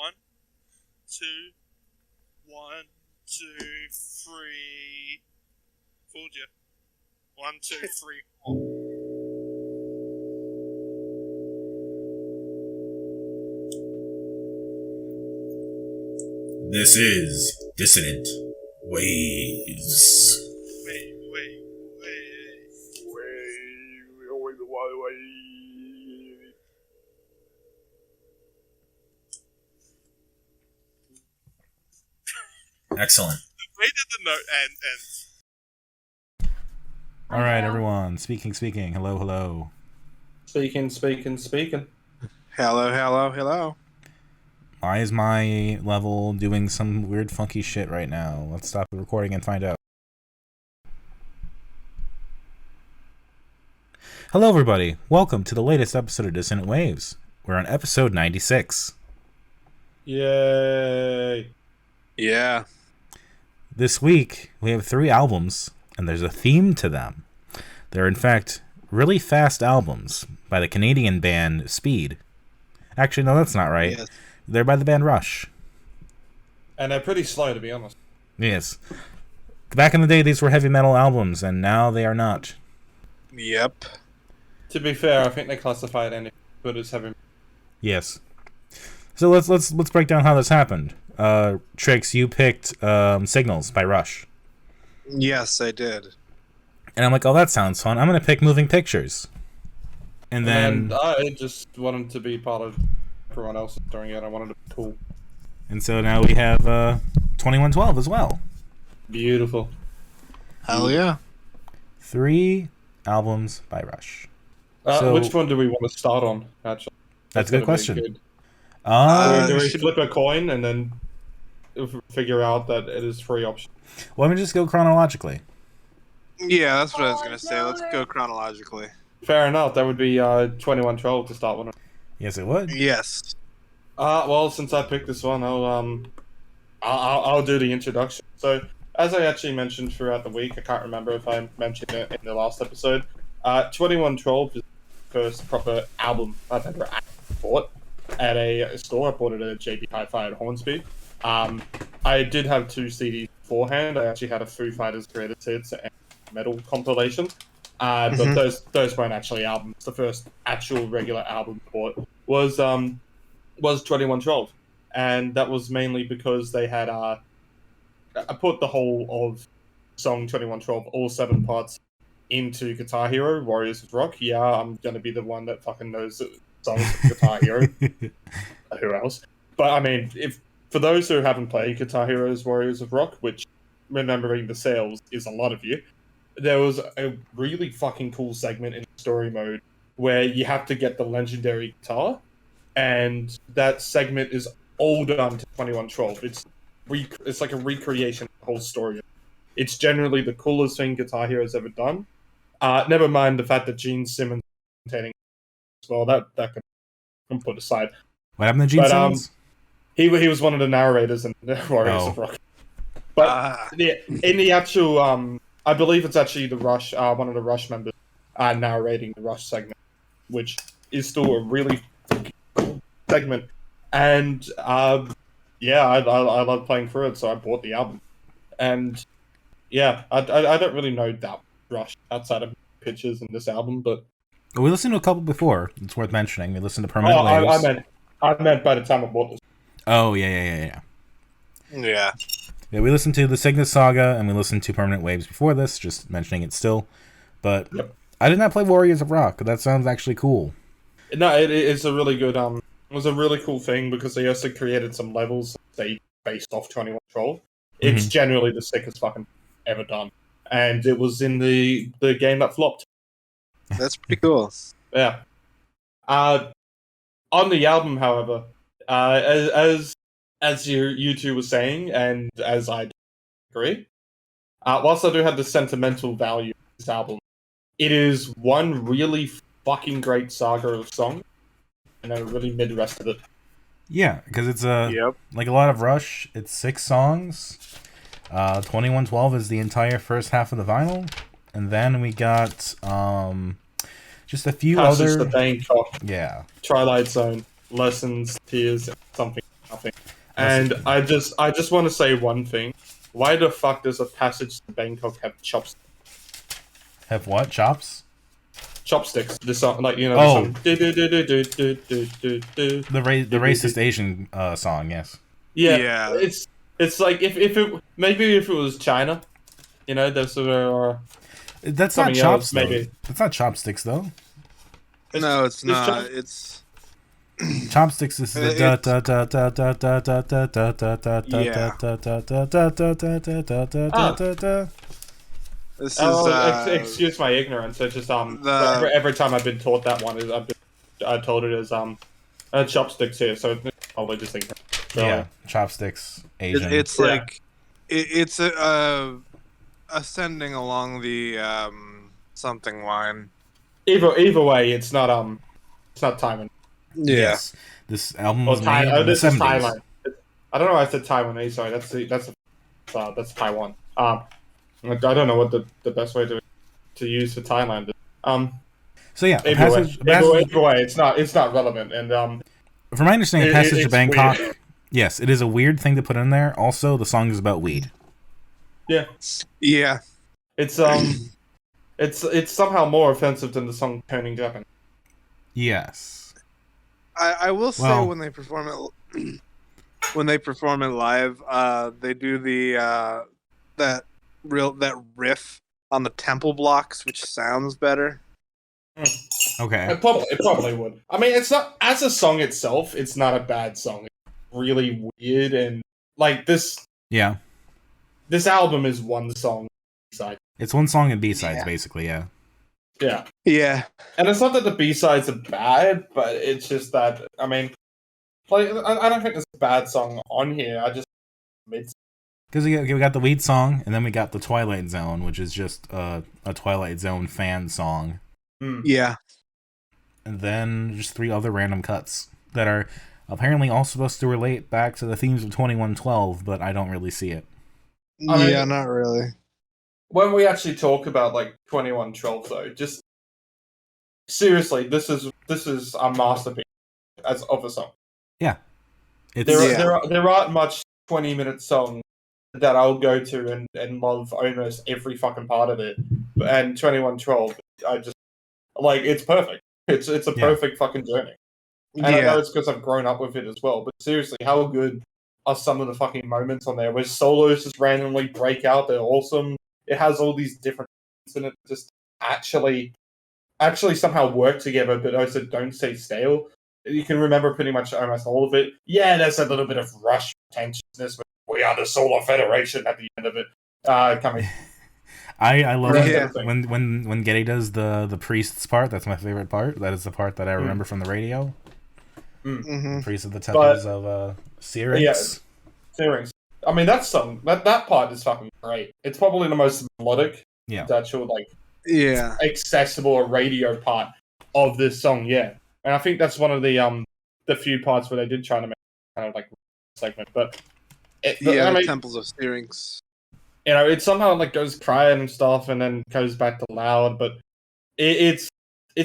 1, 2, 1, 2, 3. Fooled you. 1, 2, 3, 4. This is Dissonant Waves. Wait. Excellent. Where did the note end? All right, everyone. Speaking. Hello. Speaking. Hello. Why is my level doing some weird funky shit right now? Let's stop the recording and find out. Hello, everybody. Welcome to the latest episode of Dissonant Waves. We're on episode 96. Yay! Yeah. This week, we have 3 albums, and there's a theme to them. They're, in fact, really fast albums by the Canadian band Speed. Actually, no, that's not right. Yes. They're by the band Rush. And they're pretty slow, to be honest. Yes. Back in the day, these were heavy metal albums, and now they are not. Yep. To be fair, I think they classified any good as heavy. Yes. So let's break down how this happened. Trix, you picked Signals by Rush. Yes, I did. And I'm like, oh, that sounds fun. I'm going to pick Moving Pictures. And then... And I just wanted to be part of everyone else doing it. I wanted to be cool. And so now we have 2112 as well. Beautiful. Hell yeah. 3 albums by Rush. So- Which one do we want to start on, actually? That's a good gonna be question. good. Do we should- flip a coin and then figure out that it is 3 options? Well, let me just go chronologically. Yeah, that's what I was gonna say. Let's go chronologically. Fair enough. That would be 2112 to start with. Yes, it would. Yes. Well, since I picked this one, I'll do the introduction. So, as I actually mentioned throughout the week, I can't remember if I mentioned it in the last episode. 2112 is the first proper album I've ever bought at a store. I bought it at JB Hi-Fi at Hornsby. I did have 2 CDs beforehand. I actually had a Foo Fighters Greatest Hits and Metal compilation. But those weren't actually albums. The first actual regular album I bought was 2112, and that was mainly because they had I put the whole of song 2112, all 7 parts, into Guitar Hero Warriors of Rock. Yeah, I'm gonna be the one that fucking knows the songs of Guitar Hero. Who else? But I mean, if for those who haven't played Guitar Hero's Warriors of Rock, which, remembering the sales, is a lot of you, there was a really fucking cool segment in story mode where you have to get the legendary guitar, and that segment is all done to 2112. It's like a recreation of the whole story. It's generally the coolest thing Guitar Hero's ever done. Never mind the fact that Gene Simmons containing as well. That can put aside. What happened to Gene Simmons? He was one of the narrators in Warriors of Rock. But in the actual, I believe it's actually the Rush, one of the Rush members narrating the Rush segment, which is still a really cool segment. And I love playing through it, so I bought the album. And yeah, I don't really know that Rush outside of pictures in this album, but We listened to a couple before. It's worth mentioning. We listened to Permanent Waves. I meant by the time I bought this. Oh, yeah. Yeah. Yeah, we listened to the Cygnus Saga, and we listened to Permanent Waves before this, just mentioning it still. But Yep. I did not play Warriors of Rock. That sounds actually cool. No, it's a really good, it was a really cool thing because they also created some levels based off 2112. It's generally the sickest fucking ever done. And it was in the game that flopped. That's pretty cool. Yeah. On the album, however, as you two were saying, and as I agree, whilst I do have the sentimental value of this album, it is one really fucking great saga of songs, and a really mid rest of it. Yeah, because it's Yep. like a lot of Rush. It's 6 songs. 2112 is the entire first half of the vinyl, and then we got just a few Passes other. the Bangkok, Yeah. Twilight Zone, Lessons, Tears, something. nothing. And I just want to say one thing. Why the fuck does A Passage to Bangkok have chopsticks? Have what? Chops? Chopsticks. The song, like, you know, Oh. the The racist Asian song, yes. Yeah. Yeah. It's like if it maybe if it was China, you know, there's sort of That's not something chops, else, maybe. though. That's not chopsticks, though. No, it's not. chop- It's Chopsticks is the da da da da da da da da da da da da Yeah. da da da da da da da da da da da. this is excuse my ignorance. It's just the- every time I've been taught that one, I told it as chopsticks here, so it's probably just think. Yeah, chopsticks, Asian. it's Yeah. like it's ascending along the something line. Either way, it's not Taiwan. Yes. This album Or was made in the this is 70s. Thailand. I don't know why I said Taiwanese. Sorry, that's Taiwan. I don't know what the best way to use for Thailand is. So yeah, Either way, it's not relevant. And from my understanding, Passage to it's Bangkok. weird. Yes, it is a weird thing to put in there. Also, the song is about weed. Yeah, Yeah. it's it's somehow more offensive than the song "Turning Japan." Yes. I will say Well- when they perform it live, they do the that riff on the temple blocks, which sounds better. Okay. It probably would. I mean, it's not as a song itself. It's not a bad song. It's really weird and like this. Yeah. This album is one song. Side. It's one song and B-sides, Yeah. basically, yeah. Yeah, Yeah. and it's not that the B-sides are bad, but it's just that I mean, like I don't think there's a bad song on here. I just Because we got the weed song, and then we got the Twilight Zone, which is just a Twilight Zone fan song. Yeah. And then just 3 other random cuts that are apparently all supposed to relate back to the themes of 2112, but I don't really see it. I mean- Yeah, not really. when we actually talk about like 2112 though, just seriously, this is a masterpiece as of a song. It's There aren't much 20-minute songs that I'll go to and love almost every fucking part of it. And 2112, I just like it's perfect. It's a Yeah. perfect fucking journey. And I know Yeah. it's because I've grown up with it as well. But seriously, how good are some of the fucking moments on there where solos just randomly break out? They're awesome. It has all these different things in it that just actually somehow work together, but also don't stay stale. You can remember pretty much almost all of it. Yeah, there's a little bit of rush pretentiousness with "We are the Solar Federation" at the end of it. Coming. I love Yeah. it when Getty does the priest's part. That's my favorite part. That is the part that I remember from the radio. Mm-hmm. Priest of the Temples of Syrinx. Yeah. Syrinx. I mean, that song, that part is fucking great. It's probably the most melodic, Yeah. actual, like, Yeah. accessible radio part of this song, yeah. And I think that's one of the few parts where they did try to make kind of like segment, but I The mean, temples of Syrinx. you know, it somehow like goes quiet and stuff, and then goes back to loud. But it's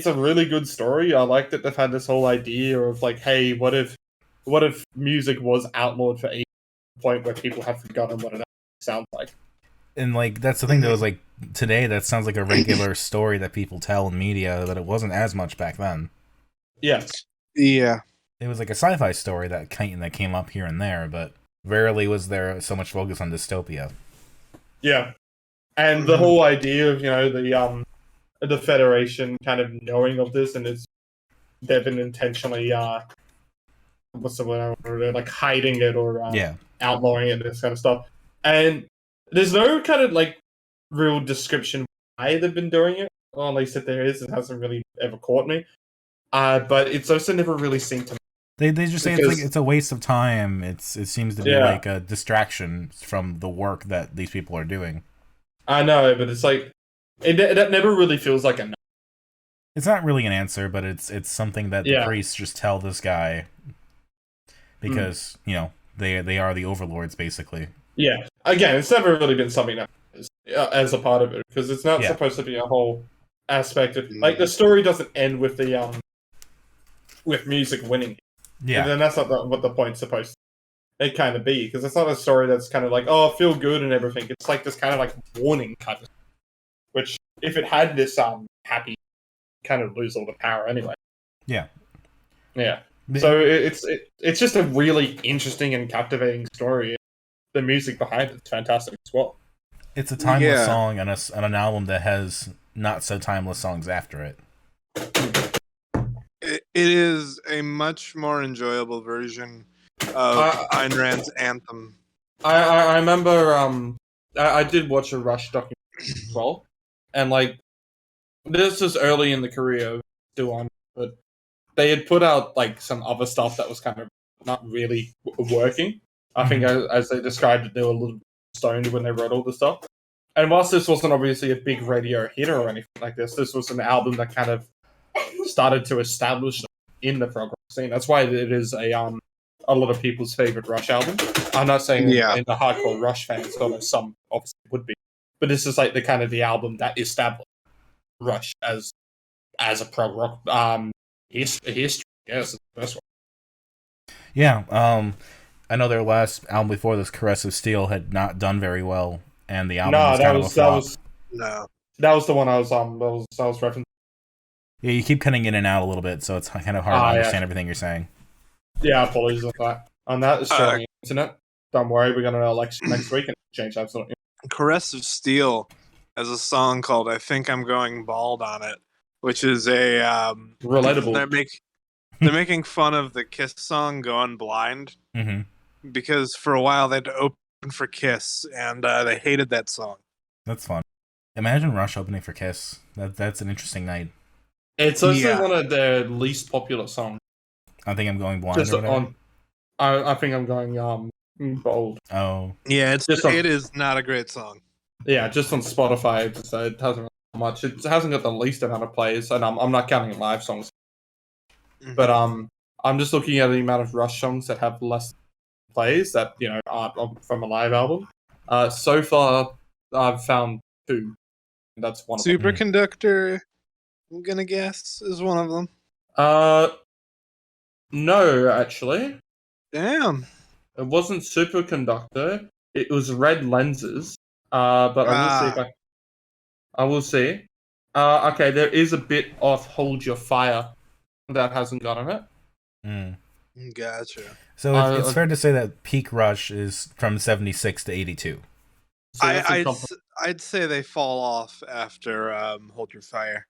a really good story. I like that they've had this whole idea of like, hey, what if music was outlawed for a point where people have forgotten what it sounds like? And like that's the thing that was like today. That sounds like a regular story that people tell in media, but it wasn't as much back then. Yeah, Yeah. It was like a sci-fi story that came up here and there, but rarely was there so much focus on dystopia. yeah. And the whole idea of the Federation kind of knowing of this, and they've been intentionally what's the word, like hiding it or Yeah. outlawing it, this kind of stuff. And there's no kind of like real description why they've been doing it. Or at least if there is, it hasn't really ever caught me. But it's also never really seemed to. They just say Because- it's a waste of time. It seems to be Yeah. like a distraction from the work that these people are doing. I know, but it's like that never really feels like a. It's not really an answer, but it's something that the Yeah. priests just tell this guy because they are the overlords basically. Yeah, again, it's never really been something that is, as a part of it because it's not Yeah. supposed to be a whole aspect of like the story doesn't end with the with music winning. Yeah, And then that's not what the point's supposed to it kind of be, because it's not a story that's kind of like, oh, feel good and everything. It's like this kind of like warning kind of, which if it had this happy, kind of lose all the power anyway. Yeah. So it's just a really interesting and captivating story. The music behind it's fantastic as well. It's a timeless song on an album that has not so timeless songs after it. It is a much more enjoyable version of Ayn Rand's Anthem. I remember I did watch a Rush documentary as well, and like this is early in the career of Still On, but they had put out like some other stuff that was kind of not really working. I think as they described it, they were a little stoned when they wrote all the stuff. And whilst this wasn't obviously a big radio hit or anything like this was an album that kind of started to establish them in the prog rock scene. That's why it is a lot of people's favorite Rush album. I'm not saying in the hardcore Rush fans, although some obviously would be, but this is like the kind of the album that established Rush as a prog rock history. Yes, the best one. Yeah, I know their last album before this, Caress of Steel, had not done very well, and the album was kind of a flop. That was the one I was referencing. Yeah, you keep cutting in and out a little bit, so it's kind of hard to understand everything you're saying. Yeah, apologies on that. On that, it's on the internet. Don't worry, we're going to election next week and change absolutely. Caress of Steel has a song called "I Think I'm Going Bald" on it, which is a relatable. They're making fun of the Kiss song "Going Blind" because for a while they'd open for Kiss and they hated that song. That's fun. Imagine Rush opening for Kiss. That's an interesting night. It's also one of their least popular songs. I think I'm going blind. I think I'm going bold. Oh, yeah, it is not a great song. Yeah, just on Spotify, it hasn't much. It hasn't got the least amount of plays, and I'm not counting live songs. But I'm just looking at the amount of Rush songs that have less plays that aren't from a live album. So far, I've found 2. And that's one. Superconductor, I'm gonna guess, is one of them. No, actually. Damn. It wasn't Superconductor. It was Red Lenses. But I will see. Okay, there is a bit of Hold Your Fire that hasn't gotten it. Gotcha. So it's fair to say that peak Rush is from 76 to 82. So I'd say they fall off after Hold Your Fire.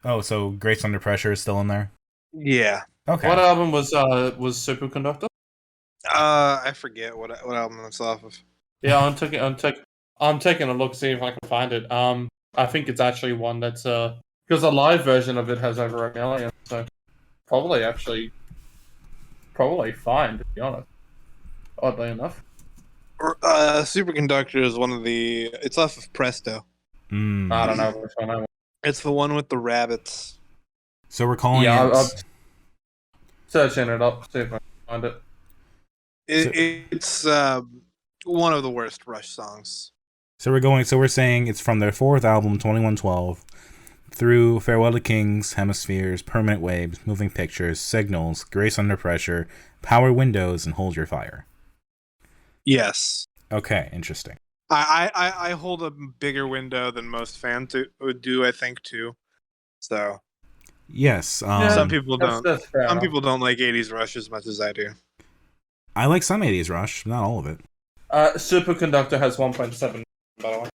Oh, so Grace Under Pressure is still in there? Yeah. Okay. What album was Superconductor? I forget what album it's off of. Yeah, I'm taking a look, see if I can find it. I think it's actually one that's because the live version of it has over 1 million, so probably fine, to be honest. Oddly enough. Superconductor is one of it's off of Presto. I don't know which one I want. It's the one with the rabbits. So we're calling I'll searching it up, see if I can find it. It's one of the worst Rush songs. So we're saying it's from their 4th album, 2112, through Farewell to Kings, Hemispheres, Permanent Waves, Moving Pictures, Signals, Grace Under Pressure, Power Windows, and Hold Your Fire. Yes. Okay, interesting. I hold a bigger window than most fans would do, I think, too. So. Yes. Some people don't. Some people don't like 80s Rush as much as I do. I like some 80s Rush, not all of it. Superconductor has 1.7, by the way.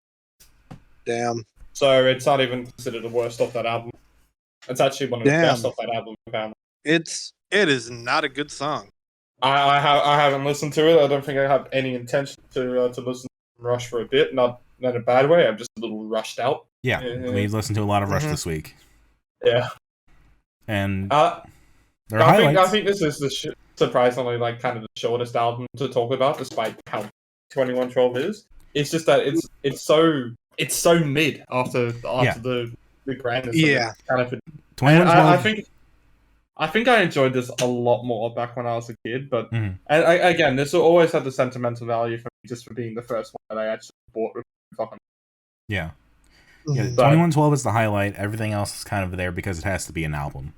Damn. So it's not even considered the worst off that album. It's actually one of the best off that album. It is not a good song. I haven't listened to it. I don't think I have any intention to listen to Rush for a bit. Not in a bad way. I'm just a little rushed out. Yeah, we listened to a lot of Rush this week. Yeah. And I think this is surprisingly like kind of the shortest album to talk about, despite how 2112 is. It's just that it's so mid after the grandness. Yeah. Kind of. 2112. I think I enjoyed this a lot more back when I was a kid, but again, this will always have the sentimental value for me just for being the first one that I actually bought. Yeah. 2112 is the highlight. Everything else is kind of there because it has to be an album.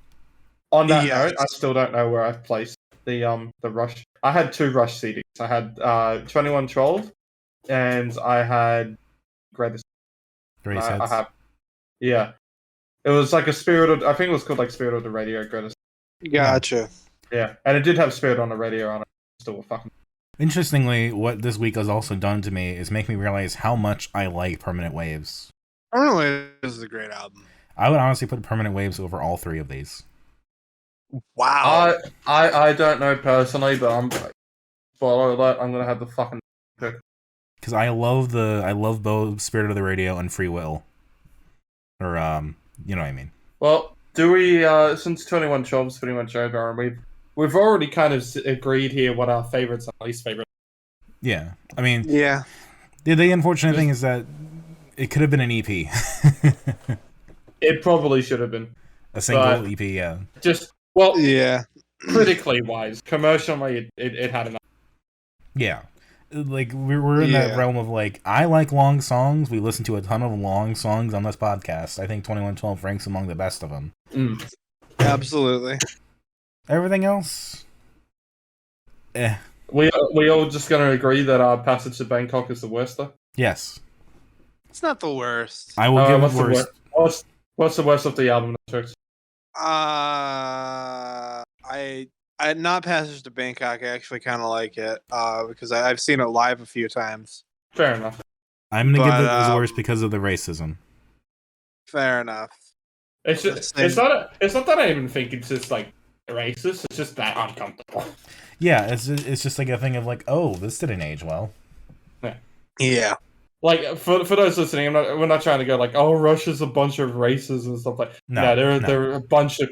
On that note, I still don't know where I've placed the Rush. I had 2 Rush CDs. I had 2112, and I had Greatest. Greatest I Hits. have, yeah. It was like a Spirit of. I think it was called like Spirit of the Radio Greatest. Gotcha. Yeah, and it did have Spirit on the Radio on it. Still fucking. Interestingly, what this week has also done to me is make me realize how much I like Permanent Waves. Permanent Waves is a great album. I would honestly put Permanent Waves over all 3 of these. Wow. I don't know personally, but spoiler alert, I'm gonna have the fucking pick. Because I love both Spirit of the Radio and Free Will. Or you know what I mean. Well, do we since 2112 is pretty much over, and we've already kind of agreed here what our favorites and least favorites. Yeah. I mean, Yeah. the unfortunate thing is that it could have been an EP. It probably should have been A single But- EP, yeah. just well, Yeah. critically wise, commercially it had enough. Yeah. Like, we're in that Yeah. realm of, like, I like long songs. We listen to a ton of long songs on this podcast. I think 2112 ranks among the best of them. Absolutely. Everything else? We all just gonna agree that our Passage to Bangkok is the worst though. Yes. It's not the worst. I will give what's it the worst. what's the worst of the album? I not Passage to Bangkok. I actually kind of like it because I've seen it live a few times. Fair enough. I'm going to give it But, as worst because of the racism. Fair enough. It's just it's not that I even think it's just like racist. It's just that uncomfortable. Yeah, it's just like a thing of like, oh, this didn't age well. Yeah. Like for those listening, we're not trying to go like, oh, Russia's a bunch of races and stuff like. No, there are a bunch of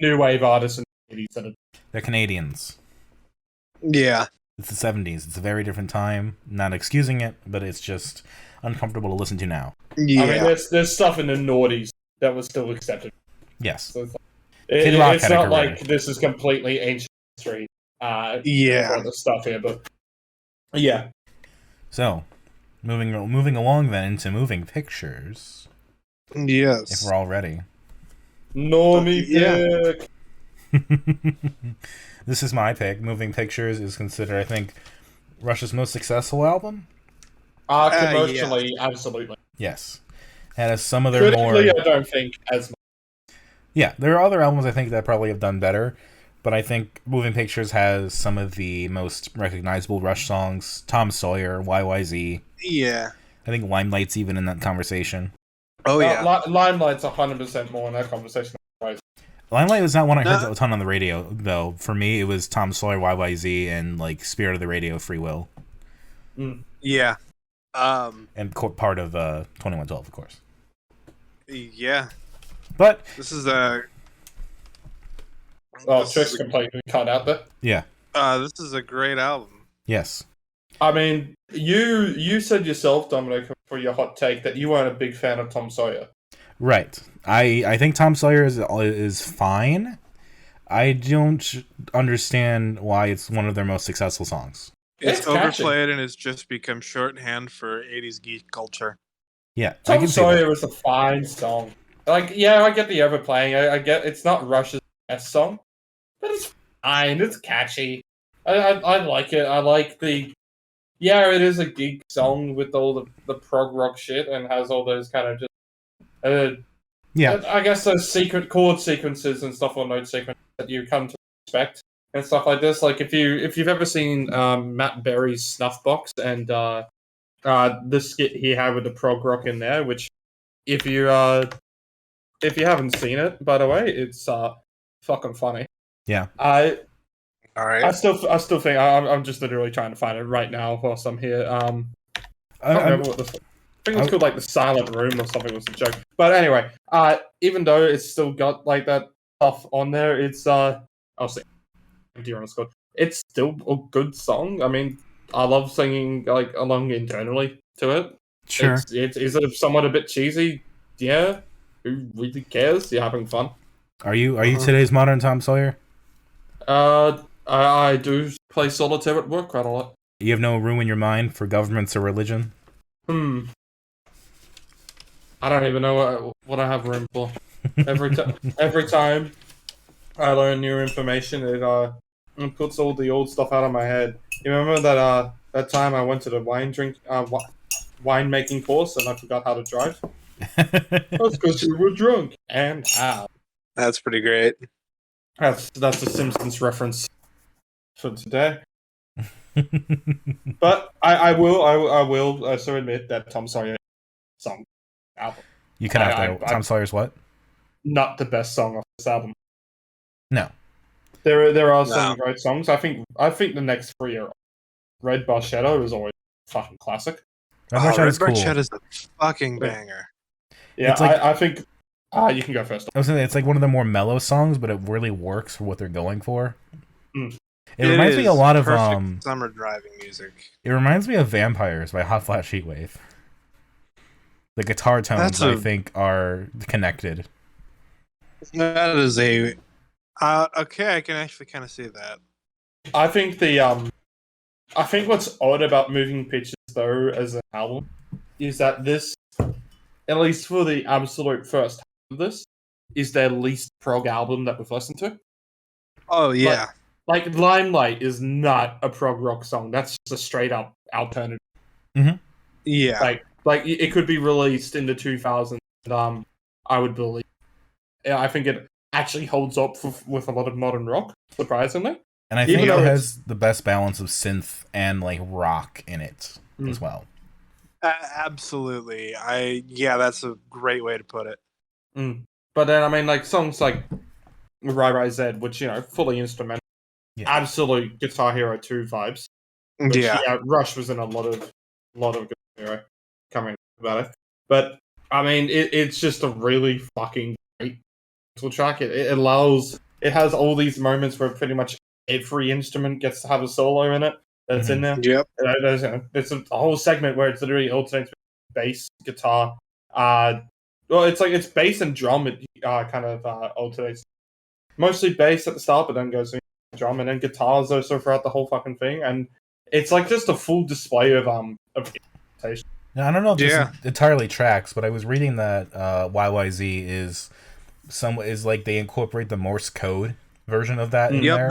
new wave artists in the 80s that are. They're Canadians. Yeah. It's the 70s. It's a very different time. Not excusing it, but it's just uncomfortable to listen to now. Yeah. I mean, there's stuff in the noughties that was still accepted. Yes. So it's Kid Rock it's had a not career. like this is completely ancient history. Yeah. All the stuff here, but yeah. So, moving along then into moving pictures. Yes. If we're all ready. Normie Yeah. pick. This is my pick. Moving Pictures is considered, I think, Russia's most successful album. Commercially, absolutely. Yes. And as some of their more... Critically, I don't think as much. Yeah, there are other albums I think that probably have done better, but I think Moving Pictures has some of the most recognizable Rush songs. Tom Sawyer, YYZ. Yeah. I think Limelight's even in that conversation. Oh yeah. Limelight's 100% more in that conversation. Limelight was not one I heard a ton on the radio, though. For me, it was Tom Sawyer, YYZ, and like Spirit of the Radio, Free Will. Yeah. And part of 2112, of course. Yeah. But This is a. Oh, This Trick's is a- completely cut out there. yeah, This is a great album. yes. I mean, you said yourself, Dominic, for your hot take that you weren't a big fan of Tom Sawyer. Right. I think Tom Sawyer is fine. I don't understand why it's one of their most successful songs. It's It's catchy. overplayed and it's just become shorthand for 80s geek culture. Yeah, I Tom can see that. Sawyer is a fine song. Like, yeah, I get the overplaying. I get it's not Rush's best song, but it's fine. It's catchy. I like it. I like the. Yeah, it is a geek song with all the prog rock shit and has all those kind of just. Yeah. I guess those secret chord sequences and stuff or note sequences that you come to expect and stuff like this. Like if you've ever seen Matt Berry's Snuff Box and the skit he had with the prog rock in there, which if you haven't seen it, by the way, it's fucking funny. Yeah. All right. I still think I'm just literally trying to find it right now whilst I'm here. I can't remember what I think it was called like the Silent Room or something was a joke. But anyway, even though it's still got like that stuff on there, it's I'll say it's still a good song. I mean, I love singing like along internally to it. Sure. Is it somewhat a bit cheesy? Yeah. Who really cares? You're having fun. Are you today's modern Tom Sawyer? I do play solitaire at work quite a lot. You have no room in your mind for governments or religion? I don't even know what I have room for. Every time I learn new information, and puts all the old stuff out of my head. You remember that time I went to the wine making course and I forgot how to drive? That's because you were drunk. And how? That's pretty great. That's a Simpsons reference for today. But I will also admit that Tom Sawyer song album. You cut out Tom Sawyer's what? Not the best song off this album. No. There are some great songs. I think the next three are Red Bar Shadow is always a fucking classic. Red Bar Shadow's cool. Shadow is a fucking banger. Yeah, it's like, I think you can go first. I was saying it's like one of the more mellow songs, but it really works for what they're going for. It reminds me a lot of summer driving music. It reminds me of Vampires by Hot Flash Heatwave. The guitar tones, I think, are connected. That is a okay. I can actually kind of see that. I think I think what's odd about Moving Pictures though as an album is that this, at least for the absolute first half of this, is their least prog album that we've listened to. Oh yeah. Like Limelight is not a prog rock song. That's just a straight up alternative. Mm-hmm. Yeah. Like it could be released in the 2000s. I would believe. I think it actually holds up with a lot of modern rock, surprisingly. And I think it has the best balance of synth and like rock in it as well. Absolutely. That's a great way to put it. But then I mean, like songs like Rai Rai Z, which fully instrumental. Yeah. Absolute Guitar Hero 2 vibes. Which, Rush was in a lot of Guitar Hero coming about it. But I mean, it's just a really fucking great track. It has all these moments where pretty much every instrument gets to have a solo in it. That's in there. Yep. There's a whole segment where it's literally alternates bass, guitar. It's bass and drum. It kind of alternates. Mostly bass at the start, but then goes to drum, and then guitars also throughout the whole fucking thing, and it's like just a full display of instrumentation. Now, I don't know if this entirely tracks, but I was reading that YYZ is like they incorporate the Morse code version of that in there.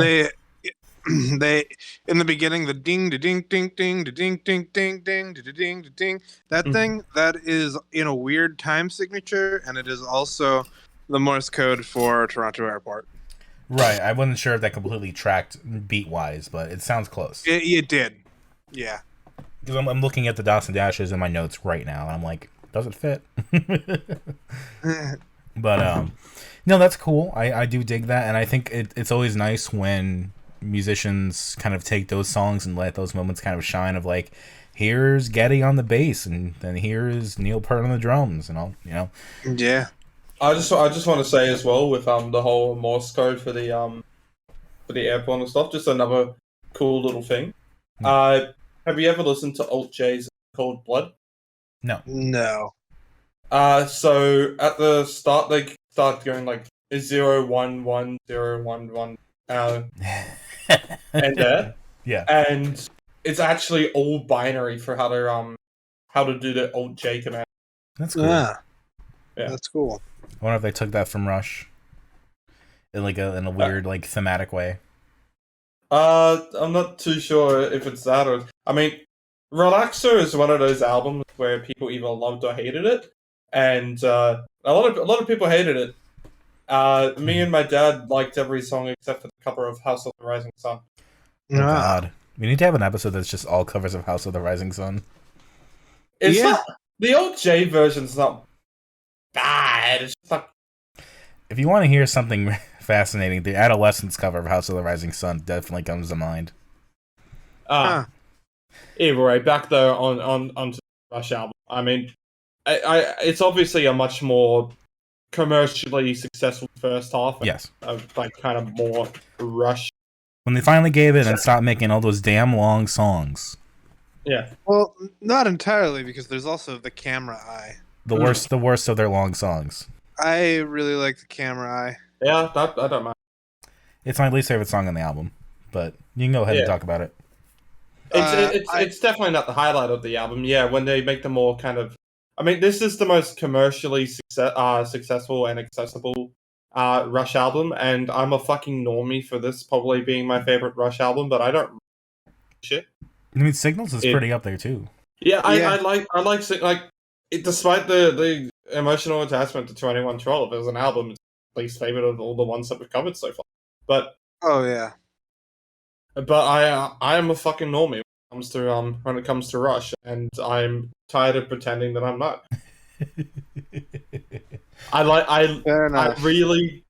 They in the beginning the ding da ding ding ding da ding ding ding ding da ding da ding thing that is in a weird time signature, and it is also the Morse code for Toronto Airport. Right, I wasn't sure if that completely tracked beat-wise, but it sounds close. It did, yeah. Because I'm looking at the dots and dashes in my notes right now, and I'm like, does it fit? But, no, that's cool. I do dig that, and I think it's always nice when musicians kind of take those songs and let those moments kind of shine of, like, here's Geddy on the bass, and then here's Neil Peart on the drums, and all, Yeah. I just want to say as well with the whole Morse code for the airport and stuff, just another cool little thing. Have you ever listened to Alt J's Cold Blood? No. So at the start they start going like 011 and there. Yeah. And it's actually all binary for how to do the Alt J command. That's cool. Yeah. That's cool. I wonder if they took that from Rush in a weird thematic way. I'm not too sure if it's that or I mean, Relaxer is one of those albums where people either loved or hated it, and a lot of people hated it. Me and my dad liked every song except for the cover of House of the Rising Sun. Oh God, we need to have an episode that's just all covers of House of the Rising Sun. It's not the old J version's not bad. It's just like, if you want to hear something fascinating, the Adolescence cover of House of the Rising Sun definitely comes to mind. Either way, back though on the Rush album. I mean, it's obviously a much more commercially successful first half. Yes, like kind of more Rush. When they finally gave it and stopped making all those damn long songs. Yeah. Well, not entirely, because there's also the Camera Eye. The worst of their long songs. I really like the Camera Eye. Yeah, I don't mind. It's my least favorite song on the album, but you can go ahead and talk about it. It's definitely not the highlight of the album. Yeah, when they make them more kind of, I mean, this is the most commercially successful and accessible Rush album, and I'm a fucking normie for this probably being my favorite Rush album, but I don't shit. I mean, Signals is pretty up there too. Yeah, I like despite the emotional attachment to 2112 as an album, it's least favorite of all the ones that we've covered so far. But I am a fucking normie when it comes to Rush, and I'm tired of pretending that I'm not. I really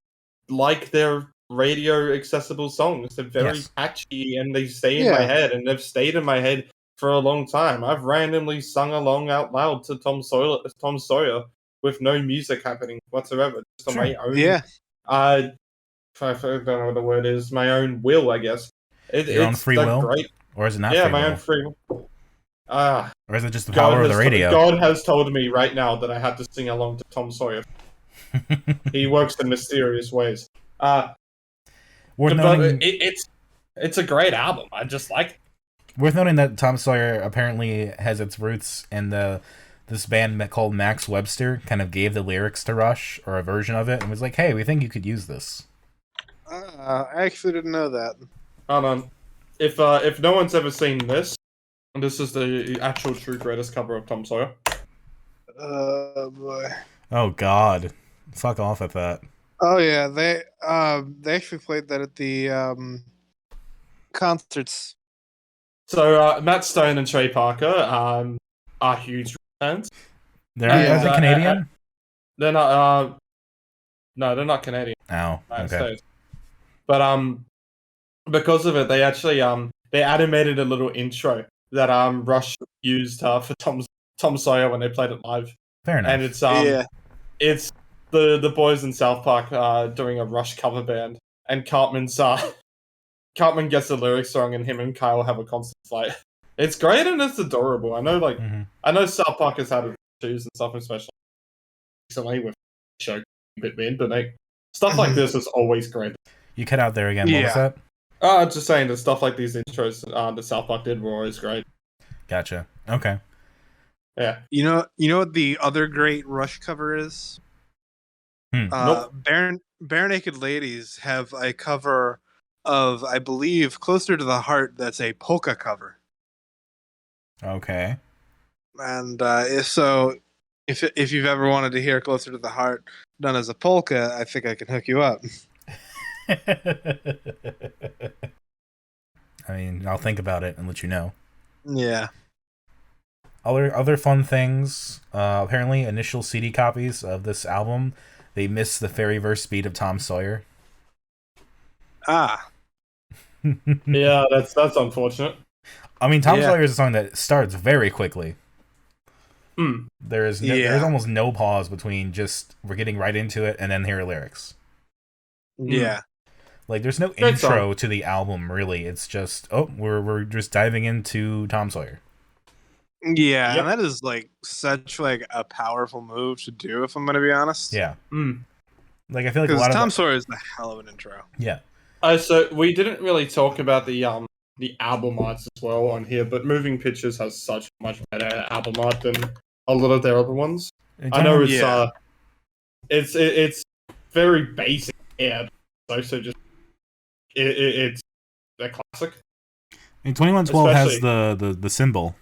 like their radio accessible songs. They're very catchy, and they stay in my head, and they've stayed in my head for a long time. I've randomly sung along out loud to Tom Sawyer with no music happening whatsoever, just on my own. Yeah. I don't know what the word is. My own will, I guess. Your own free will? Great. Or is it not free free my will? own free will. Or is it just the power of the radio? God has told me right now that I have to sing along to Tom Sawyer. He works in mysterious ways. It's a great album. I just like it. Worth noting that Tom Sawyer apparently has its roots in this band called Max Webster kind of gave the lyrics to Rush, or a version of it, and was like, hey, we think you could use this. I actually didn't know that. Hold on. If no one's ever seen this is the actual true greatest cover of Tom Sawyer. Boy. Oh, God. Fuck off at that. Oh, yeah. They actually played that at the concerts. So, Matt Stone and Trey Parker are huge fans. Are they Canadian? They're not, no, they're not Canadian. Oh, okay. States. But, because of it, they actually, they animated a little intro that, Rush used, for Tom Sawyer when they played it live. Fair enough. And it's the boys in South Park, doing a Rush cover band. And Cartman gets the lyrics wrong, and him and Kyle have a constant fight. It's great and it's adorable. I know, I know South Park has had issues and stuff, especially recently with show a bit weird, but stuff like this is always great. You cut out there again. What was that? Just saying that stuff like these intros that South Park did were always great. Gotcha. Okay. Yeah. You know what the other great Rush cover is? Nope. Bare Naked Ladies have a cover of, I believe, Closer to the Heart. That's a polka cover. Okay. And if you've ever wanted to hear Closer to the Heart done as a polka, I think I can hook you up. I mean, I'll think about it and let you know. Yeah. Other fun things. Apparently, initial CD copies of this album, they miss the fairy verse speed of Tom Sawyer. Yeah, that's unfortunate. I mean, Tom Sawyer is a song that starts very quickly. There's almost no pause between just we're getting right into it and then here are lyrics. Yeah. Like there's no intro to the album really. It's just we're just diving into Tom Sawyer. Yeah, and that is such a powerful move to do, if I'm going to be honest. Yeah. Like I feel like a lot Tom Sawyer is the hell of an intro. Yeah. So we didn't really talk about the album arts as well on here, but Moving Pictures has such much better album art than a lot of their other ones. I know it's very basic, but also just it's a classic. And 2112 has the symbol,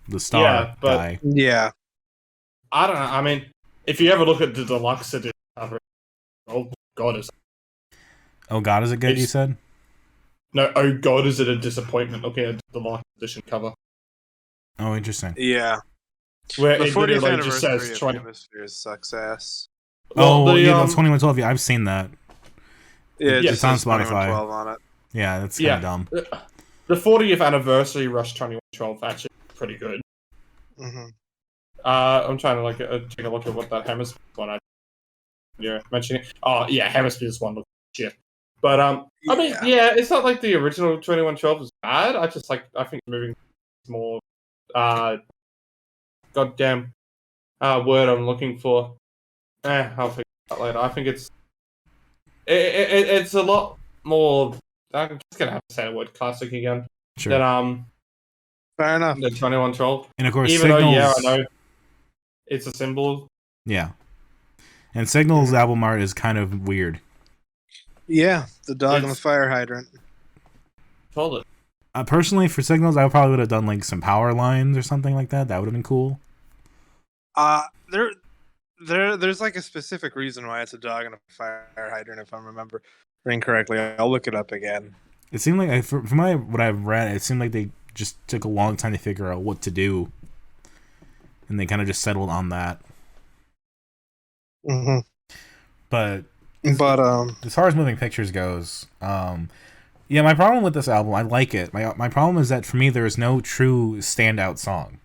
the star guy. Yeah. I don't know. I mean, if you ever look at the deluxe edition cover, oh god, is it good? You said? No, oh god, is it a disappointment looking at the deluxe edition cover? Oh, interesting. Yeah. Where the 40th anniversary just says of Hemispheres sucks ass. Well, that's 2112. Yeah, I've seen that. Yeah, it's on Spotify. On it. Yeah, that's kind of dumb. The 40th anniversary Rush 2112 actually pretty good. Mm-hmm. I'm trying to take a look at what that Hemispheres one mentioning. Oh yeah, Hemispheres one looks shit. But I mean, it's not like the original 2112 is bad. I think moving more goddamn word I'm looking for. I'll figure it out later. I think it's a lot more. I'm just gonna have to say the word classic again. Sure. Than Fair enough. The 2112. And of course, even Signals, though I know it's a symbol. Yeah. And Signal's album art is kind of weird. Yeah, the dog and the It's- fire hydrant. Told it. Personally, for signals, I probably would have done like some power lines or something like that. That would have been cool. There's like a specific reason why it's a dog and a fire hydrant, if I'm remembering correctly. I'll look it up again. It seemed like, from what I've read, it seemed like they just took a long time to figure out what to do, and they kind of just settled on that. Mm-hmm. But But as far as moving pictures goes, yeah, my problem with this album, I like it. My problem is that for me, there is no true standout song.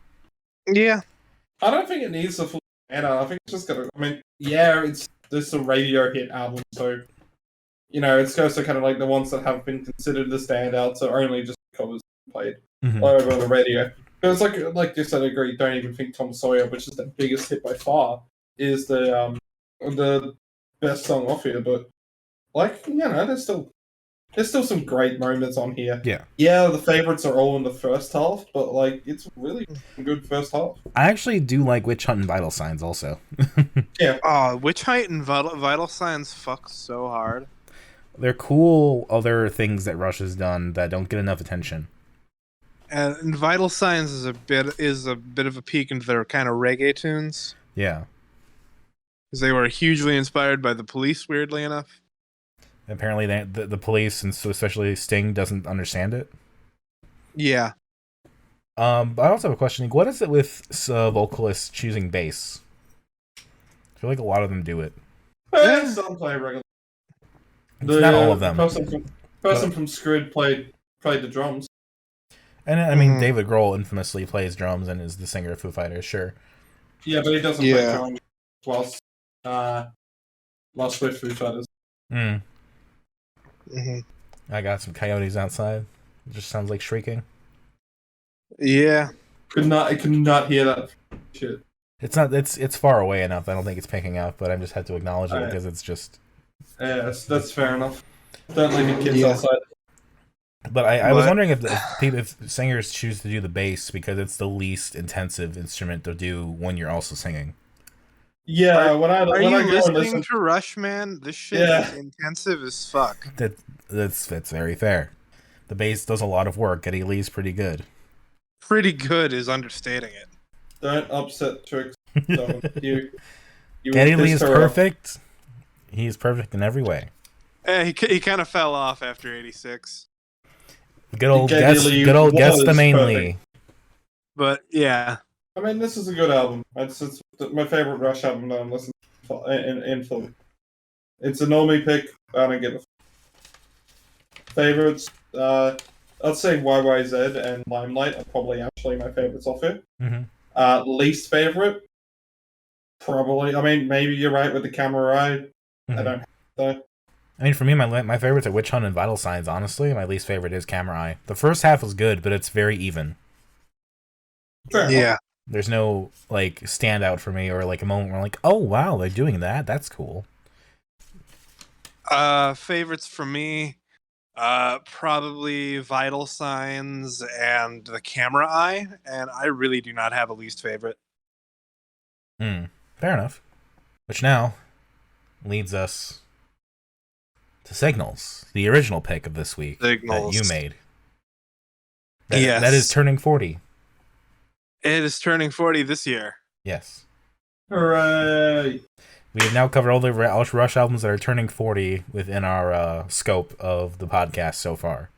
yeah, I don't think it needs a full standout. I think it's just gonna. I mean, yeah, it's this a radio hit album, so it's also kind of like the ones that have been considered the standouts are only just covers played over on the radio. Because like you said, I agree. Don't even think Tom Sawyer, which is the biggest hit by far, is the best song off here. But there's still some great moments on here. Yeah, the favorites are all in the first half, but it's really a good first half. I actually do like Witch Hunt and Vital Signs also. Yeah. Witch Hunt and Vital Signs fuck so hard. They're cool other things that Rush has done that don't get enough attention. And Vital Signs is a bit of a peek into their kind of reggae tunes. Yeah. Because they were hugely inspired by the Police, weirdly enough. Apparently, the police, and so especially Sting, doesn't understand it. Yeah. But I also have a question. What is it with vocalists choosing bass? I feel like a lot of them do it. Some play regular. Not all of them. Person from Screwed played the drums. And I mean, David Grohl infamously plays drums and is the singer of Foo Fighters. Sure. Yeah, but he doesn't play drums whilst with Foo Fighters. I got some coyotes outside. It just sounds like shrieking. Yeah. I could not hear that shit. It's not. It's far away enough. I don't think it's picking up, but I just had to acknowledge it because it's just. Yeah, that's fair enough. Don't leave your kids outside. But I was wondering if singers choose to do the bass because it's the least intensive instrument to do when you're also singing. Yeah, when I listening to Rush, man? This shit is intensive as fuck. That's very fair. The bass does a lot of work. Eddie Lee's pretty good. Pretty good is understating it. Don't upset Trix. You Eddie Lee is perfect. He's perfect in every way. He kind of fell off after 86. Good old guess the main Lee. But yeah. I mean, this is a good album. It's my favorite Rush album that I'm listening to in full. It's a normie pick. I don't give a favorites. I'd say YYZ and Limelight are probably actually my favorites off it. Least favorite, probably. I mean, maybe you're right with the Camera Eye. I don't know. I mean, for me, my favorites are Witch Hunt and Vital Signs, honestly. My least favorite is Camera Eye. The first half was good, but it's very even. Yeah. There's no, standout for me or, a moment where I'm like, oh, wow, they're doing that? That's cool. Favorites for me, probably Vital Signs and the Camera Eye, and I really do not have a least favorite. Fair enough. Which now leads us to Signals, the original pick of this week that you made. That is turning 40. It is turning 40 this year. Yes. Hooray! We have now covered all the Rush albums that are turning 40 within our scope of the podcast so far.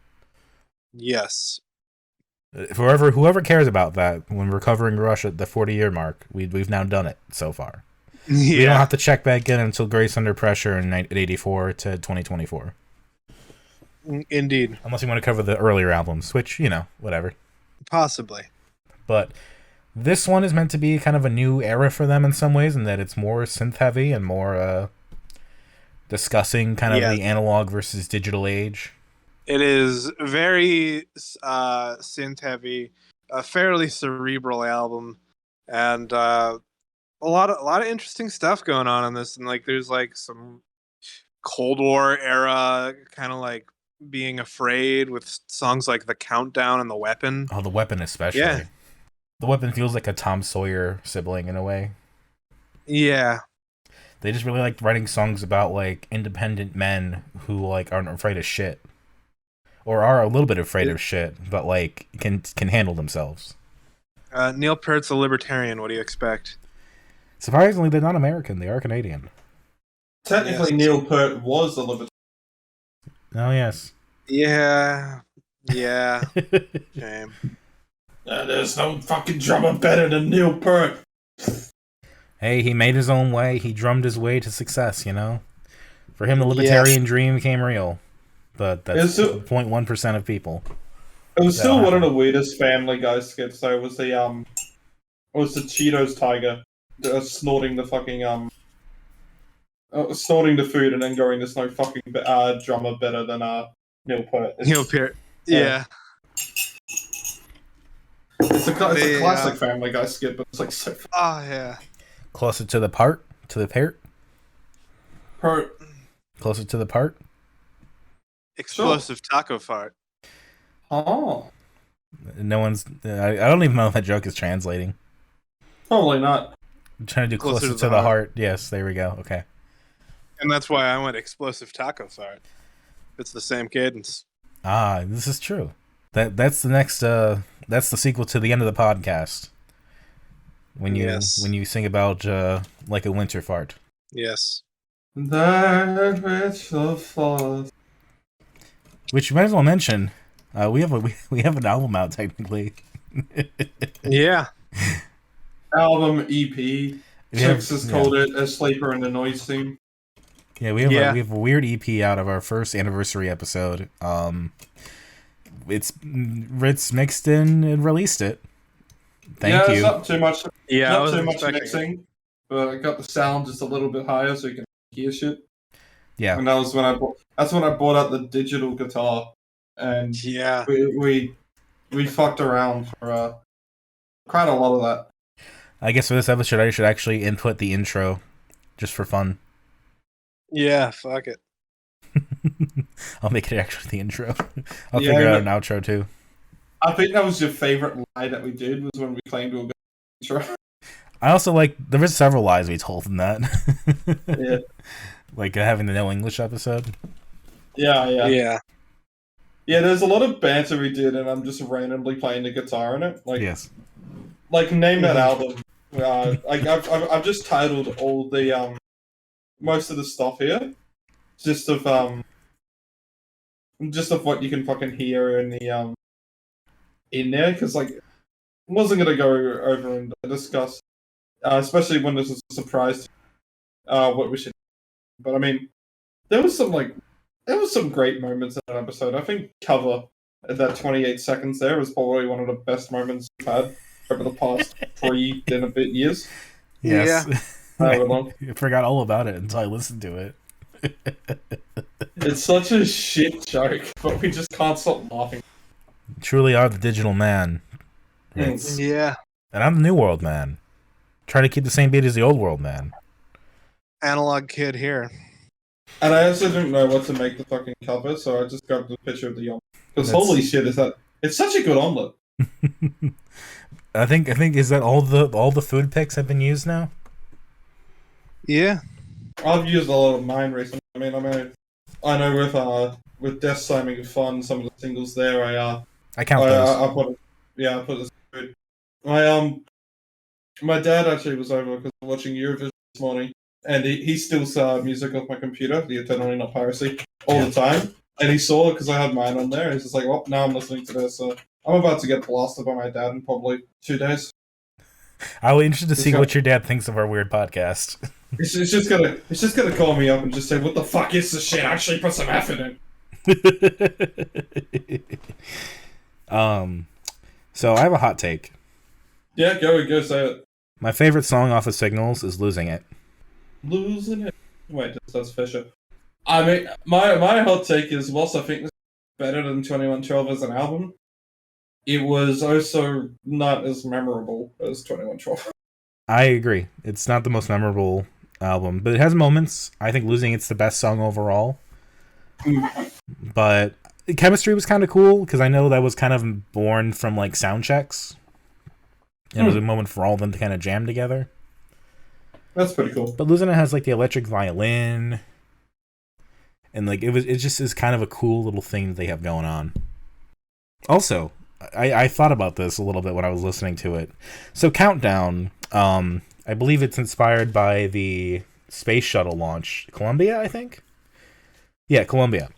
Yes. Whoever cares about that, when we're covering Rush at the 40-year mark, we've now done it so far. Yeah. We don't have to check back in until Grace Under Pressure in 84 to 2024. Indeed. Unless you want to cover the earlier albums, which, whatever. Possibly. But this one is meant to be kind of a new era for them in some ways, in that it's more synth-heavy and more discussing kind of the analog versus digital age. It is very synth-heavy, a fairly cerebral album, and a lot of interesting stuff going on in this. And there's some Cold War era kind of being afraid with songs like The Countdown and The Weapon. Oh, The Weapon especially. Yeah. The Weapon feels like a Tom Sawyer sibling in a way. Yeah. They just really like writing songs about like independent men who like aren't afraid of shit, or are a little bit afraid of shit, but like can handle themselves. Neil Peart's a libertarian. What do you expect? Surprisingly, they're not American. They are Canadian. Technically, yes. Neil Peart was a libertarian. Oh yes. Yeah. Shame. There's no fucking drummer better than Neil Peart. Hey, he made his own way. He drummed his way to success, you know? For him, the libertarian dream came real. But that's 0.1% of people. It was still one of the weirdest Family Guy skits, though, was the Cheetos tiger snorting the fucking, snorting the food and then going, there's no fucking drummer better than Neil Peart. Neil Peart, yeah. It's a classic Family Guy skit, but it's like so funny. Oh, yeah. Closer to the part? To the part? Part. Closer to the part? Explosive taco fart. Oh. No one's... I don't even know if that joke is translating. Probably not. I'm trying to do closer to the heart. Yes, there we go. Okay. And that's why I went explosive taco fart. It's the same cadence. Ah, this is true. That's the next... that's the sequel to the end of the podcast. When you sing about like a winter fart. Yes. That which falls. Which you might as well mention. We have an album out technically. Yeah. Album EP. Chicks has called it A Sleeper in the Noise Scene. Yeah, we have a weird EP out of our first anniversary episode. It's Ritz mixed in and released it. Thank you. It's not too much. Yeah, not too much mixing, but I got the sound just a little bit higher so you can hear shit. Yeah, and that was when I bought out the digital guitar, and yeah, we fucked around for quite a lot of that. I guess for this episode, I should actually input the intro, just for fun. Yeah, fuck it. I'll make it actually the intro. I'll figure out an outro too. I think that was your favorite lie that we did, was when we claimed we were going to intro. I also there was several lies we told in that. Yeah. Like having the no English episode. Yeah. Yeah, there's a lot of banter we did, and I'm just randomly playing the guitar in it. Like, yes. Like, name that album. I've just titled all the most of the stuff here, just of what you can fucking hear in the in there, because like, I wasn't gonna go over and discuss, especially when this is a surprise, what we should. But I mean, there was some great moments in that episode. I think cover at that 28 seconds there was probably one of the best moments we've had over the past 3 and a bit years. Yes. Yeah. I forgot all about it until I listened to it. It's such a shit joke, but we just can't stop laughing. Truly are the digital man. Yeah. And I'm the new world man. Try to keep the same beat as the old world man. Analog kid here. And I also didn't know what to make the fucking cover, so I just grabbed a picture of the omelet. Because holy shit, it's such a good omelet. I think is that all the food pics have been used now? Yeah. I've used a lot of mine recently. I know with Death Siming Fun, some of the singles there, I count those. I put this food. My dad actually was over because I'm watching Eurovision this morning, and he steals music off my computer, the Eternally Not Piracy, all the time. And he saw it because I had mine on there. And he's just like, well, now I'm listening to this. So I'm about to get blasted by my dad in probably 2 days. I was interested to see what your dad thinks of our weird podcast. It's just gonna call me up and just say, what the fuck is this shit? Actually put some effort in. So I have a hot take. Yeah, go say it. My favorite song off of Signals is Losing It. Losing It? Wait, that's Fisher. I mean, my hot take is, whilst I think this is better than 2112 as an album, it was also not as memorable as 2112. I agree. It's not the most memorable album, but it has moments. I think Losing It's the best song overall. But Chemistry was kind of cool, because I know that was kind of born from like sound checks. And it was a moment for all of them to kind of jam together. That's pretty cool. But Losing It has like the electric violin, and like it just is kind of a cool little thing that they have going on. Also, I thought about this a little bit when I was listening to it. So Countdown, I believe it's inspired by the space shuttle launch, Columbia, I think. Yeah, Columbia.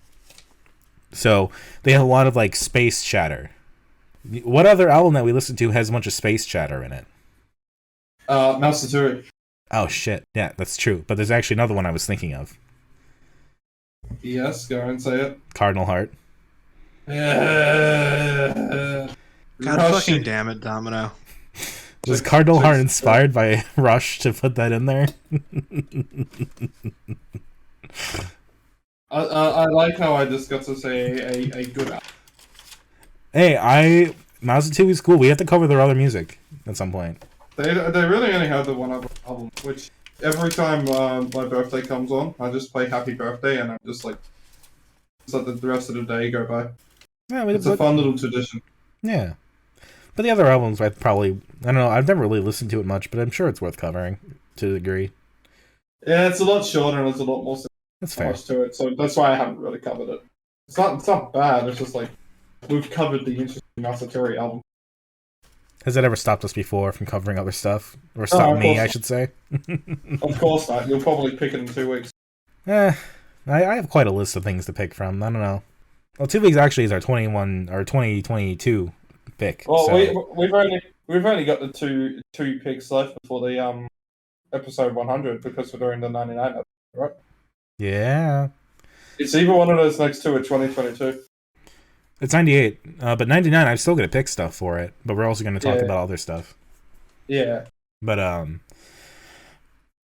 So they have a lot of like space chatter. What other album that we listened to has a bunch of space chatter in it? Mouse Theory. Oh shit! Yeah, that's true. But there's actually another one I was thinking of. Yes, go and say it. Cardinal Heart. God fucking damn it, Domino. Was Cardinal Heart inspired by Rush to put that in there? I like how I just got to say a good album. Hey, Mazatu is cool. We have to cover their other music at some point. They really only have the one other album, which every time my birthday comes on, I just play Happy Birthday, and I'm just like, let the rest of the day go by. Yeah, it's a fun little tradition. Yeah. But the other albums, I don't know, I've never really listened to it much, but I'm sure it's worth covering to a degree. Yeah, it's a lot shorter and there's a lot more to it, so that's why I haven't really covered it. It's not bad, it's just like, we've covered the interesting Masatori album. Has that ever stopped us before from covering other stuff? Or stopped me, I should say? Of course not. You'll probably pick it in 2 weeks. I have quite a list of things to pick from. I don't know. Well, 2 weeks actually is our 2022 pick. Well, so. we've only got the two picks left before the episode 100 because we're doing the 99 episode, right? Yeah. It's either one of those next two or 2022. It's 98, but 99, I'm still going to pick stuff for it, but we're also going to talk about other stuff. Yeah. But, I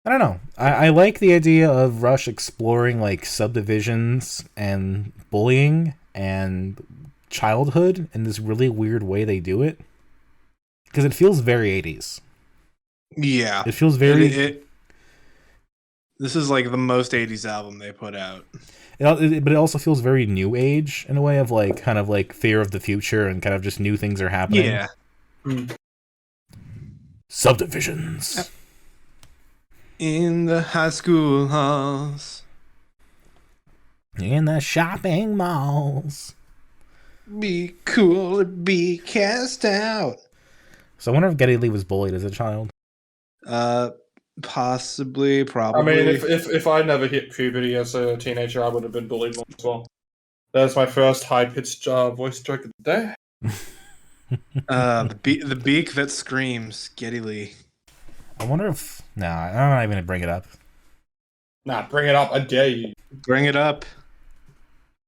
don't know. I like the idea of Rush exploring, like, subdivisions and bullying and childhood in this really weird way they do it. Because it feels very 80s. Yeah. It feels very... This is, like, the most 80s album they put out. But it also feels very new age in a way of like kind of like fear of the future and kind of just new things are happening. Yeah. Subdivisions. In the high school halls. In the shopping malls. Be cool or be cast out. So I wonder if Geddy Lee was bullied as a child. Possibly, probably. I mean, if I never hit puberty as a teenager, I would have been bullied once as well. That's my first high-pitched voice joke of the day. The beak that screams, Geddy Lee. I wonder if... No, I'm not even going to bring it up. Nah, bring it up. I dare you. Bring it up.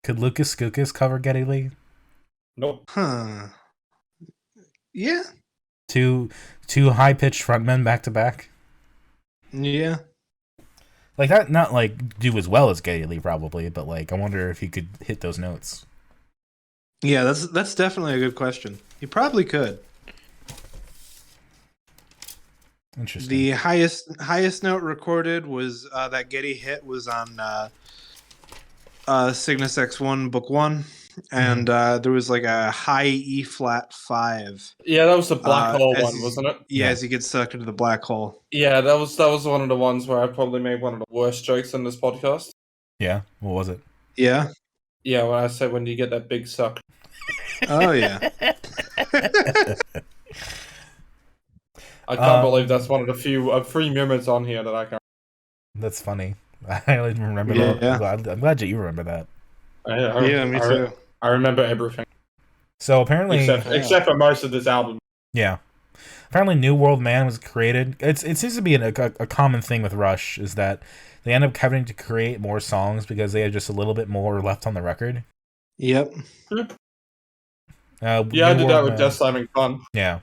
Could Lucas Skookus cover Geddy Lee? Nope. Huh. Yeah. Two high-pitched frontmen back-to-back? Yeah. Like, that, not, like, do as well as Geddy Lee, probably, but, like, I wonder if he could hit those notes. Yeah, that's definitely a good question. He probably could. Interesting. The highest note recorded was that Geddy hit was on Cygnus X1 Book 1. And there was like a high E flat 5. Yeah, that was the black hole one, wasn't it? Yeah, as he gets sucked into the black hole. Yeah, that was one of the ones where I probably made one of the worst jokes in this podcast. Yeah, what was it? Yeah. Yeah, when I said when you get that big suck. Oh yeah. I can't believe that's one of the few free moments on here that I can. That's funny. I don't even remember that. Yeah. I'm glad that you remember that. Yeah, me too. I remember everything. So apparently, except for most of this album. Yeah. Apparently, New World Man was created. It seems to be a common thing with Rush is that they end up having to create more songs because they have just a little bit more left on the record. Yep. I did that with Just Slamming Fun. Yeah.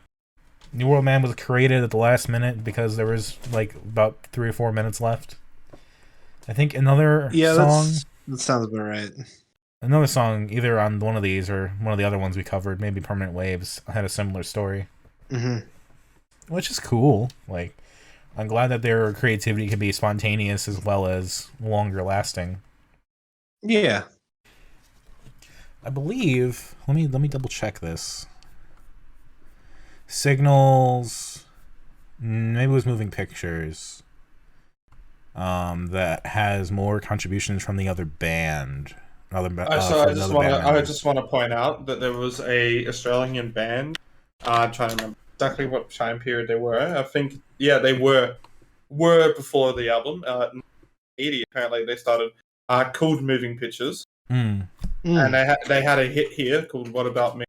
New World Man was created at the last minute because there was like about 3 or 4 minutes left. I think another song. That sounds about right. Another song, either on one of these or one of the other ones we covered, maybe Permanent Waves, had a similar story. Mm-hmm. Which is cool. Like, I'm glad that their creativity can be spontaneous as well as longer lasting. Yeah. I believe. Let me double check this. Signals. Maybe it was Moving Pictures. that has more contributions from the other band. So from I just another want to band I member. just want to point out that there was a Australian band. I'm trying to remember exactly what time period they were. I think they were before the album. In 80 apparently they started. Called Moving Pictures, Mm. and they had a hit here called What About Me,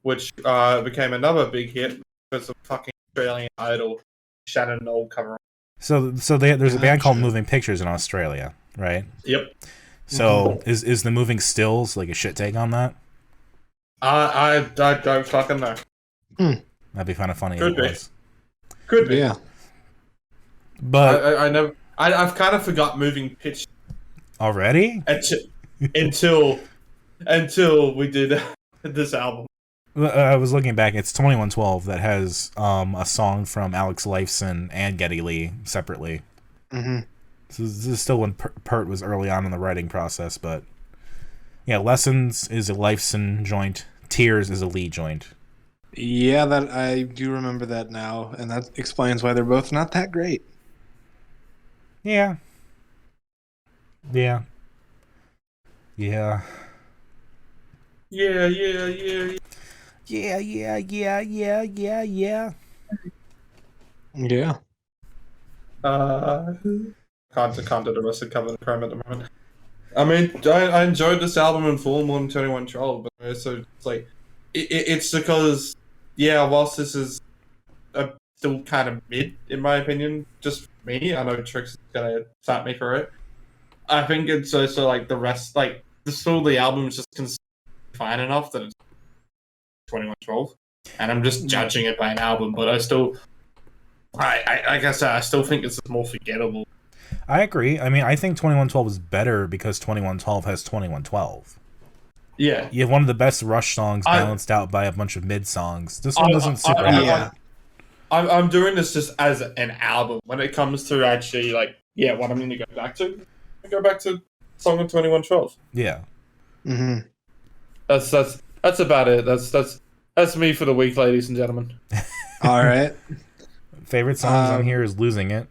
which became another big hit because of fucking Australian Idol Shannon Knoll covering. So there's a band called Gotcha. Moving Pictures in Australia, right? Yep. So is the Moving Stills like a shit take on that? I don't fucking know. That'd be kind of funny. Could if it be. was. Could be. Yeah. But I never. I've kind of forgot Moving Pictures already? until we did this album. I was looking back. It's 2112 that has a song from Alex Lifeson and Geddy Lee separately. Mm-hmm. So this is still when Pert was early on in the writing process, but yeah, Lessons is a Lifeson joint. Tears is a Lee joint. Yeah, that I do remember that now, and that explains why they're both not that great. Yeah. Yeah. Yeah. Yeah. Yeah. Yeah. Can't do the rest of Cover the Chrome at the moment. I mean, I enjoyed this album in full more than 2112, but also it's like it's because whilst this is still kind of mid in my opinion, just for me. I know Trix is gonna slap me for it. I think it's also like the rest, like the album is just fine enough that it's 2112, and I'm just judging it by an album, but I still. Like I said, I still think it's more forgettable. I agree. I mean, I think 2112 is better because 2112 has 2112. Yeah. You have one of the best Rush songs balanced out by a bunch of mid songs. This one doesn't super yeah. I'm doing this just as an album. When it comes to actually, like, what I'm going to go back to Song of 2112. Yeah. Mm-hmm. That's about it. That's me for the week, ladies and gentlemen. All right. Favorite songs on here is Losing It.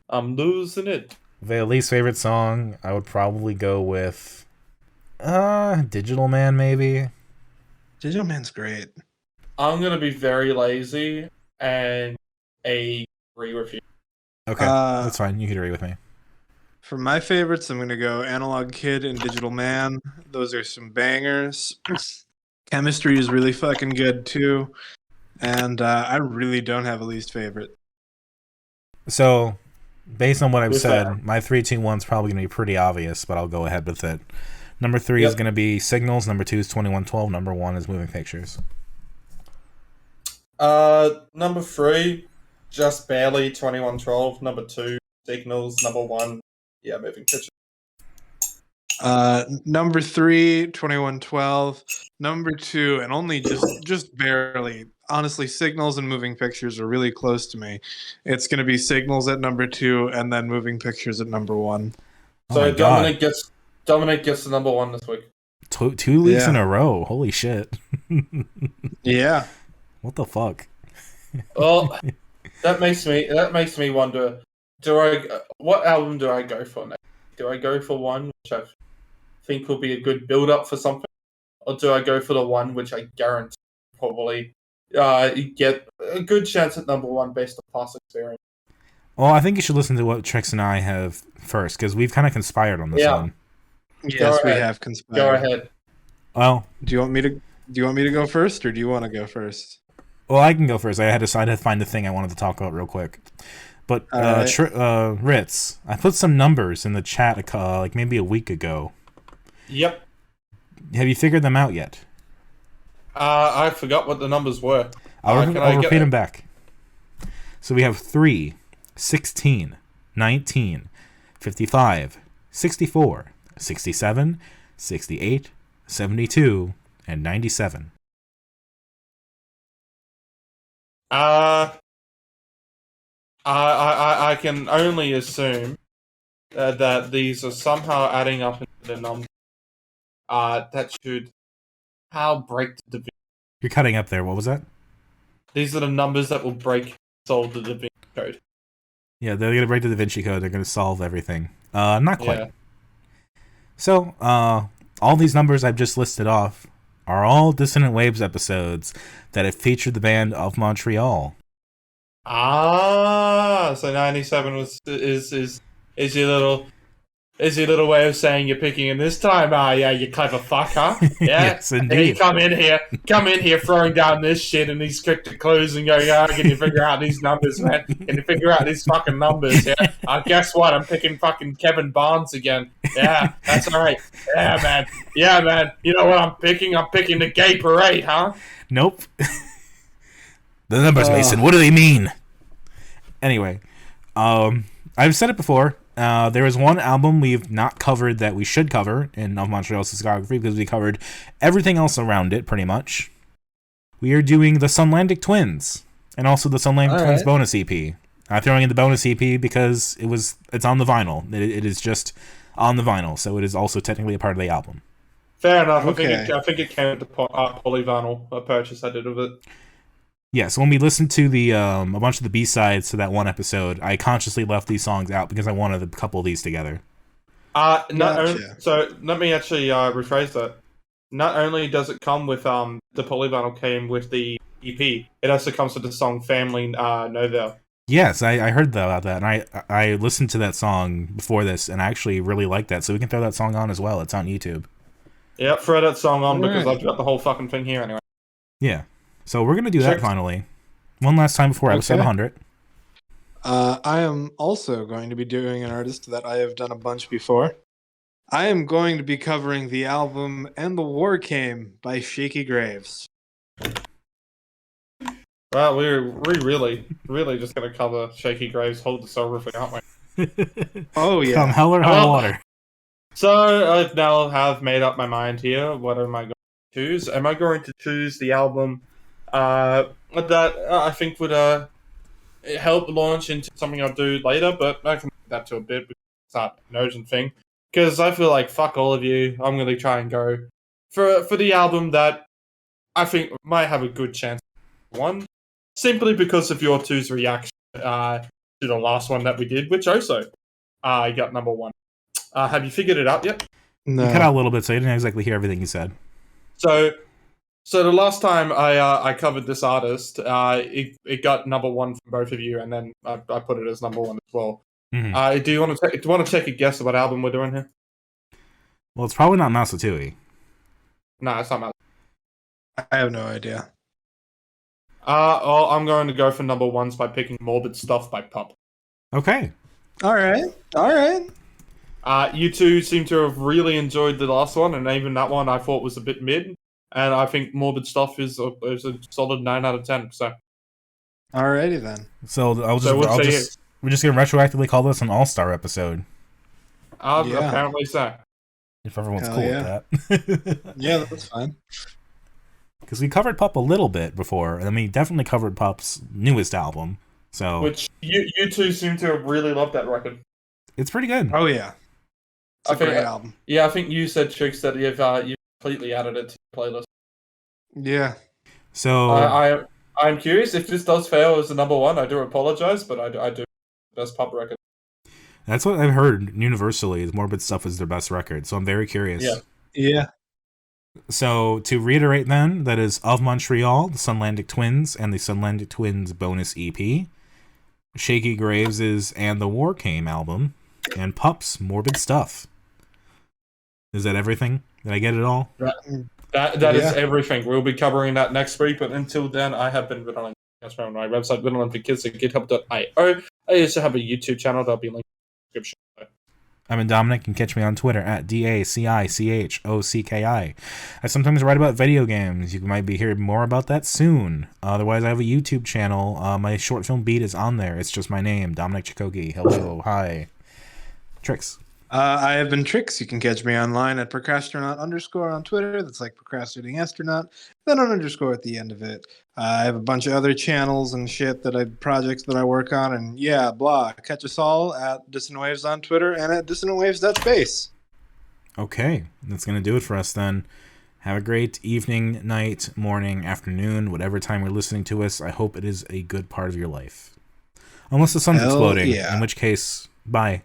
I'm losing it. The least favorite song, I would probably go with Digital Man, maybe. Digital Man's great. I'm going to be very lazy and agree with you. Okay, that's fine. You can agree with me. For my favorites, I'm going to go Analog Kid and Digital Man. Those are some bangers. Chemistry is really fucking good, too. And I really don't have a least favorite. So, based on what I've Who's said, that? my 3, 2, 1 is probably going to be pretty obvious, but I'll go ahead with it. Number 3 is going to be Signals. Number 2 is 2112. Number 1 is Moving Pictures. Number 3, just barely 2112. Number 2, Signals. Number 1, Moving Pictures. Number 3, 2112. Number 2, and only just barely. Honestly, Signals and Moving Pictures are really close to me. It's going to be Signals at number 2, and then Moving Pictures at number 1. So Dominic gets the number 1 this week. 2 weeks in a row. Holy shit. Yeah. What the fuck? Well, that makes me wonder. What album do I go for next? Do I go for one which I think will be a good build up for something, or do I go for the one which I guarantee probably get a good chance at number 1 based on past experience? Well, I think you should listen to what Trix and I have first, because we've kind of conspired on this one. Yes, we have conspired. Go ahead. Well, Do you want me to go first, or do you want to go first? Well, I can go first. I had to find the thing I wanted to talk about real quick. But Ritz, I put some numbers in the chat like maybe a week ago. Yep. Have you figured them out yet? I forgot what the numbers were. I'll repeat them back. So we have 3, 16, 19, 55, 64, 67, 68, 72, and 97. I can only assume that these are somehow adding up into the number that should break the division. You're cutting up there. What was that? These are the numbers that will solve the division code. Yeah, they're gonna break the Da Vinci Code. They're gonna solve everything. Not quite. Yeah. So, all these numbers I've just listed off are all Dissonant Waves episodes that have featured the band of Montreal. Ah, so 97 is your little way of saying you're picking him this time. Ah, yeah, you clever fuck, huh? Yeah. Yes, And indeed. you come in here throwing down this shit and these strict clues and going, can you figure out these numbers, man? Can you figure out these fucking numbers? Yeah. Guess what? I'm picking fucking Kevin Barnes again. Yeah, that's all right. Yeah, man. Yeah, man. You know what I'm picking? I'm picking the Gay Parade, huh? Nope. The numbers, Mason. What do they mean? Anyway, I've said it before. There is one album we've not covered that we should cover in Of Montreal's discography because we covered everything else around it, pretty much. We are doing the Sunlandic Twins and also the Sunlandic Twins bonus EP. I'm throwing in the bonus EP because it's on the vinyl. It is just on the vinyl, so it is also technically a part of the album. Fair enough. Okay. I think it came with the polyvinyl purchase I did of it. Yeah, so when we listened to the a bunch of the B-sides to that one episode, I consciously left these songs out because I wanted to couple these together. Gotcha. So let me actually rephrase that. Not only does it come with the polyvinyl came with the EP, it also comes with the song Family Novell. Yes, I heard about that, and I listened to that song before this, and I actually really like that, so we can throw that song on as well. It's on YouTube. Yep, throw that song on because Alright. I've got the whole fucking thing here anyway. Yeah. So we're going to do that finally. One last time before episode 100. I am also going to be doing an artist that I have done a bunch before. I am going to be covering the album And the War Came by Shaky Graves. Well, we're really just going to cover Shaky Graves' whole discography, aren't we? Oh, yeah. Come hell or high water. So I now have made up my mind here. What am I going to choose? Am I going to choose the album that I think would help launch into something I'll do later, but I can leave that to a bit because it's not an urgent thing. Because I feel like, fuck all of you, I'm going to try and go for the album that I think might have a good chance to one, simply because of your two's reaction to the last one that we did, which also got number one. Have you figured it out yet? No. You cut out a little bit, so you didn't exactly hear everything you said. So the last time I covered this artist, it got number one from both of you, and then I put it as number one as well. Mm-hmm. Do you want to take a guess at what album we're doing here? Well, it's probably not Masatui. No, it's not. I have no idea. I'm going to go for number ones by picking Morbid Stuff by Pup. Okay. All right. You two seem to have really enjoyed the last one, and even that one I thought was a bit mid. And I think Morbid Stuff is a solid 9 out of 10. So, Alrighty then. So we're just gonna retroactively call this an all-star episode. Apparently so. If everyone's Hell cool yeah. with that. Yeah, that's fine. Because we covered Pup a little bit before, and then we definitely covered Pup's newest album. So Which you two seem to have really loved that record. it's pretty good. Oh yeah. It's a great album. Yeah, I think you said, Trix, that you've completely added it to the playlist. Yeah. So I'm curious if this does fail as the number one. I do apologize, but I do best pop record. that's what I've heard universally. The Morbid Stuff is their best record. So I'm very curious. Yeah. So to reiterate then, that is Of Montreal, the Sunlandic Twins, and the Sunlandic Twins bonus EP. Shaky Graves' And the War Came album. And Pup's Morbid Stuff. Is that everything? Did I get it all? That is everything. We'll be covering that next week, but until then, I have been Ritalin. That's from my website, ritalin4kids at github.io. I also have a YouTube channel that'll be linked in the description. I'm Dominic. You can catch me on Twitter at DACICHOCKI. I sometimes write about video games. You might be hearing more about that soon. Otherwise, I have a YouTube channel. My short film beat is on there. It's just my name, Dominic Chikogi. Hello, hi. Trix. I have been Trix. You can catch me online at procrastinaut_ on Twitter. That's like procrastinating astronaut. Then an underscore at the end of it. I have a bunch of other channels and shit projects that I work on, and yeah, blah. Catch us all at Dissonant Waves on Twitter and at dissonantwaves.space. Okay, that's going to do it for us then. Have a great evening, night, morning, afternoon, whatever time you're listening to us. I hope it is a good part of your life. Unless the sun's Hell exploding, yeah. in which case, bye.